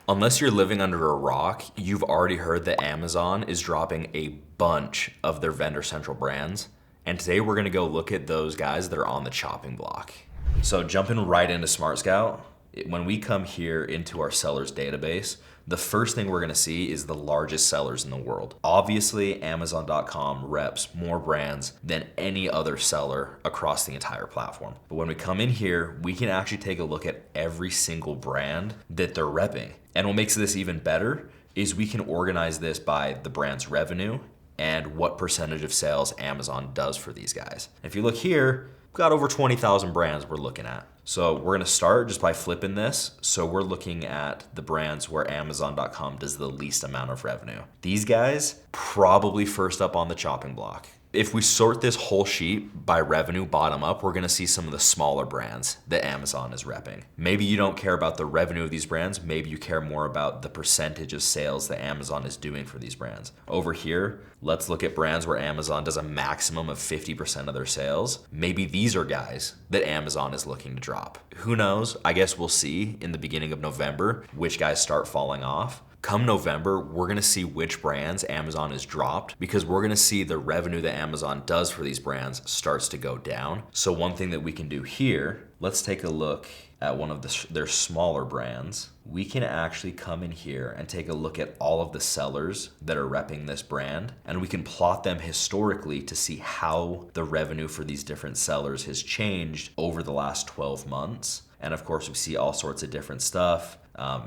Unless you're living under a rock, you've already heard that Amazon is dropping a bunch of their Vendor Central brands. And today we're gonna go look at those guys that are on the chopping block. So jumping right into Smart Scout, when we come here into our sellers database, the first thing we're gonna see is the largest sellers in the world. Obviously, Amazon.com reps more brands than any other seller across the entire platform. But when we come in here, we can actually take a look at every single brand that they're repping. And what makes this even better is we can organize this by the brand's revenue and what percentage of sales Amazon does for these guys. If you look here, we've got over 20,000 brands we're looking at. So we're gonna start just by flipping this. So we're looking at the brands where Amazon.com does the least amount of revenue. These guys, probably first up on the chopping block. If we sort this whole sheet by revenue bottom up, we're gonna see some of the smaller brands that Amazon is repping. Maybe you don't care about the revenue of these brands, maybe you care more about the percentage of sales that Amazon is doing for these brands. Over here, let's look at brands where Amazon does a maximum of 50% of their sales. Maybe these are guys that Amazon is looking to drop. Who knows? I guess we'll see in the beginning of November which guys start falling off. Come November, we're gonna see which brands Amazon has dropped because we're gonna see the revenue that Amazon does for these brands starts to go down. So one thing that we can do here, let's take a look at one of their smaller brands. We can actually come in here and take a look at all of the sellers that are repping this brand, and we can plot them historically to see how the revenue for these different sellers has changed over the last 12 months. And of course, we see all sorts of different stuff.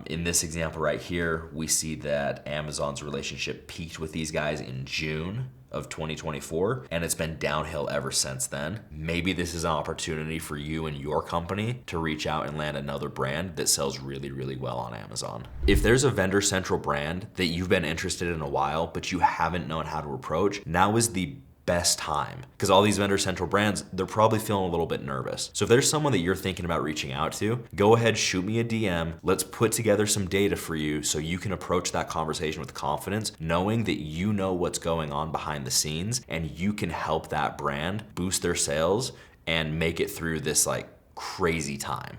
In this example right here, we see that Amazon's relationship peaked with these guys in June of 2024, and it's been downhill ever since then. Maybe this is an opportunity for you and your company to reach out and land another brand that sells really, really well on Amazon. If there's a Vendor Central brand that you've been interested in a while, but you haven't known how to approach, now is the best time, because all these Vendor Central brands, they're probably feeling a little bit nervous. So if there's someone that you're thinking about reaching out to, go ahead, shoot me a DM. Let's put together some data for you so you can approach that conversation with confidence, knowing that you know what's going on behind the scenes and you can help that brand boost their sales and make it through this like crazy time.